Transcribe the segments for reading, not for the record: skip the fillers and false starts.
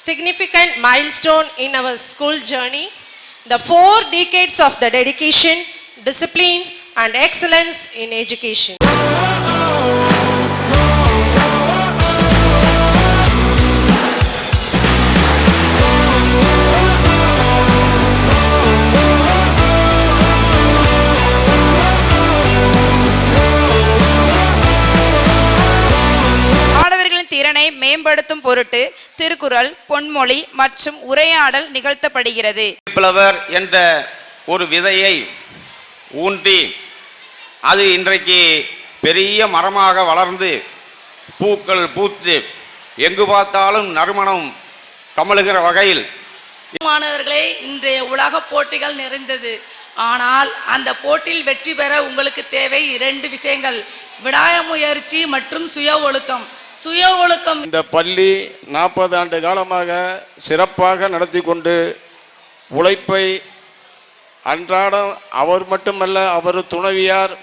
significant milestone in our school journey, the 4 decades of the dedication, discipline, and excellence in education. திறனை மேம்படுத்தும் பொருட்டு திருக்குறள், பொன்மொழி மற்றும் உரையாடல் நிகழ்த்தப்படுகிறது. விப்ளவர் என்ற ஒரு விதையை ஊன்றி அது இன்றைக்கு பெரிய மரமாக வளர்ந்து பூக்கள் பூத்து எங்கு பார்த்தாலும் நறுமணம் கமழுகிற வகையில். மாணவர்களே, இன்றைய உலக போட்டிகள் நிறைந்தது. ஆனால் அந்த போட்டியில் வெற்றி பெற உங்களுக்கு தேவை 2 விஷயங்கள்: விடாமுயற்சி மற்றும் சுய ஒழுக்கம். இந்த பள்ளி 40 ஆண்டு காலமாக சிறப்பாக நடத்தி கொண்டு உழைப்பை அன்றாடம் அவர் மட்டுமல்ல, அவர் துணைவியார்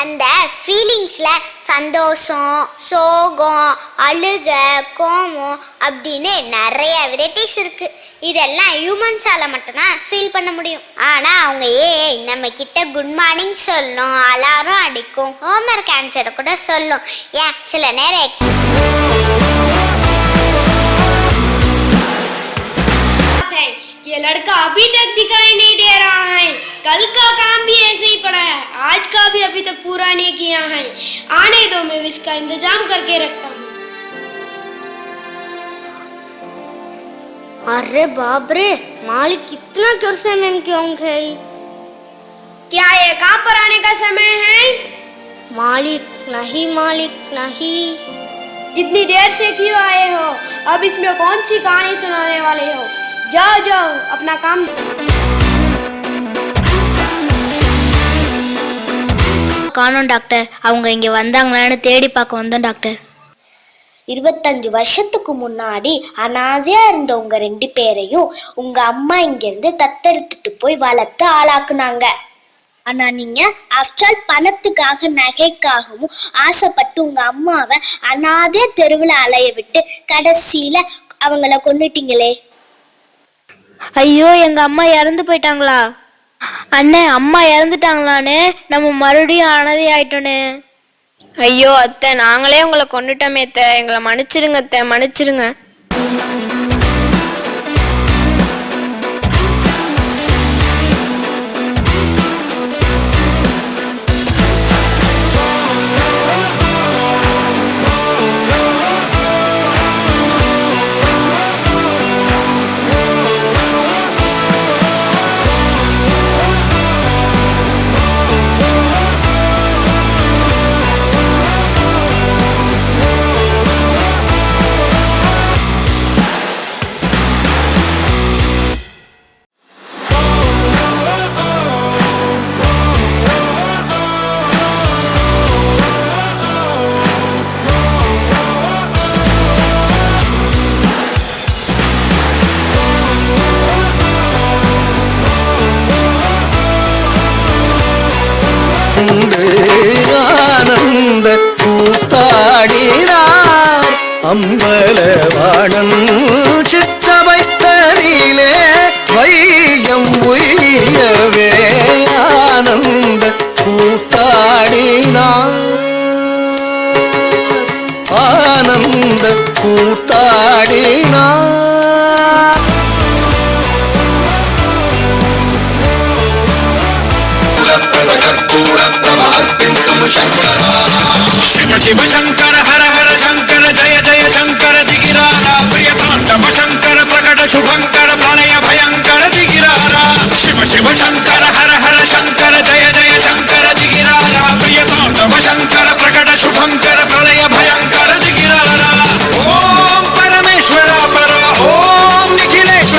அந்த ஃபீலிங்ஸ்ல சந்தோஷம், சோகம், அழுக, கோபம் அப்படின்னு நிறைய வெரைட்டிஸ் இருக்கு. இதெல்லாம் ஹியூமன்ஸால மட்டும்தான் ஃபீல் பண்ண முடியும். ஆனா அவங்க நம்ம கிட்ட குட் மார்னிங் சொல்லும், அலாரம் அடிக்கும், ஹோம்ஒர்க் ஆன்சரை கூட சொல்லும். ஏன் சில நேரம் ये लड़का अभी तक दिखाई नहीं दे रहा है, कल का काम भी ऐसे ही पड़ा है, आज का भी अभी तक पूरा नहीं किया है, आने दो, मैं इसका इंतजाम करके रखता हूँ। अरे बाप रे, मालिक कितना गुस्से में क्यों है? क्या ये काम पर आने का समय है? मालिक नहीं, मालिक नहीं। इतनी देर से क्यों आए हो? अब इसमें कौन सी कहानी सुनाने वाले हो? जाओ जाओ अपना काम. காணோம் டாக்டர், அவங்க இங்க வந்தாங்களான்னு தேடி பார்க்க வந்தோம் டாக்டர். 25 வருஷத்துக்கு முன்னாடி அனாதையா இருந்தவங்க 2 பேரையும் உங்க அம்மா இங்க இருந்து தத்தெடுத்துட்டு போய் வளர்த்து ஆளாக்குனாங்க. ஆனா நீங்க ஆஃப்டர் பணத்துக்காக, நகைக்காகவும் ஆசைப்பட்டு உங்க அம்மாவை அனாதையா தெருவில் அலைய விட்டு கடைசியில அவங்கள கொன்னுட்டீங்களே. ஐயோ, எங்க அம்மா இறந்து போயிட்டாங்களா? அண்ணே, அம்மா இறந்துட்டாங்களானே, நம்ம மறுபடியும் அனாதை ஆயிட்டோனே. ஐயோ அத்தை, நாங்களே உங்களை கொண்டுட்டோமே அத்தை, எங்களை மன்னிச்சிருங்க அத்தை, மன்னிச்சிருங்க. ஆனந்த கூத்தாடினார் அம்பலவாணன் சிற்றவைத்தனிலே வையம் உய்யவே ஆனந்த கூத்தாடினார் ஆனந்த கூத்தாடினார். शिव शंकर हर हर शंकर जय जय शंकर धीरारा प्रिय तांडव शंकर प्रकट शुभंकर प्रलय भयंकर धीरारा शिव शिव शंकर हर हर शंकर जय जय शंकर धीरारा प्रिय तांडव शंकर प्रकट शुभंकर प्रलय भयंकर धीरारा ओम परमेश्वरा परा ओम निखिलेश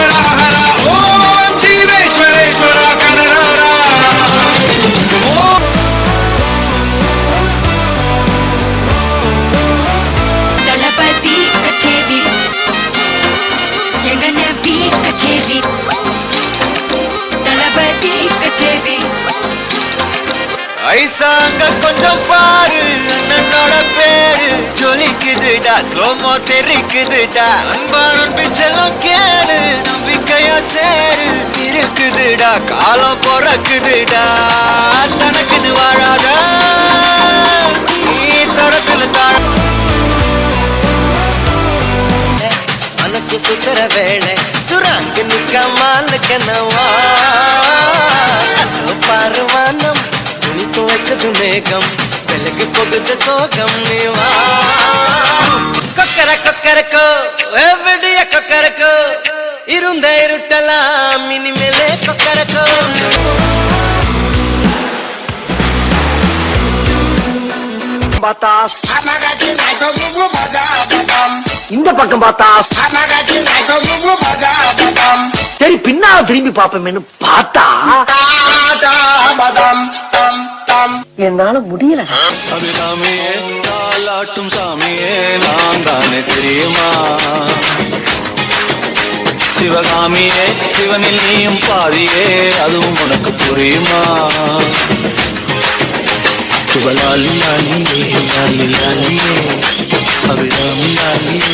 ஸ்லோமோ தெரிக்குதுடா அன்பான பிச்செல்லாம் கேளு நம்பிக்கையா சேரு இருக்குதுடா காலம் பிறக்குதுடா தனக்குன்னு வாழாத நீ தரத்துல தாழ மனசு சுத்தர வேளை சுராங்க நிக்கமாலுக்கனவா பாருவானம் துணி துவைக்குது மேகம் வெளுக்கு போகுது சோகம் நீவா கொக்கரக்கோ எவ்வடிய கொக்கரக்கோ இருந்த இருட்டலாம் இனிமேலே கொக்கரக்கோ இந்த பக்கம் பார்த்தா சரி பின்னால திரும்பி பாப்போமேனு பார்த்தா என்னால முடியல அது சாமியே நாளாட்டும் சாமியே நான் தானே தெரியுமா சிவகாமியே சிவனில் நீயும் பாதியே அதுவும் உனக்கு புரியுமா சிவலாலி லாலியே லாலி லாலியே அபிராமி லாலியே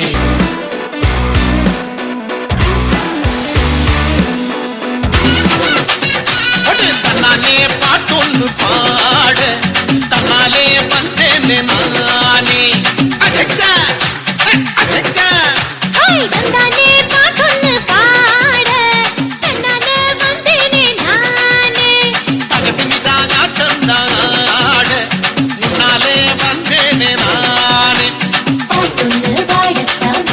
நானே பாட்டொன்று பாட தன்னாலே வந்தேனே நானே அச்சா அச்சா தந்தானே பாட்டொன்னு பாட தன்னாலே வந்தேனே நானே தந்தாட முன்னாலே வந்தேனே நானே பாட்டொன்னு பாடத்தான்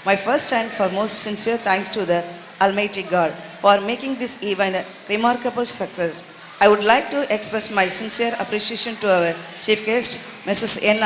My first and foremost sincere thanks to the Almighty God for making this event a remarkable success. I would like to express my sincere appreciation to our chief guest, Mrs. N.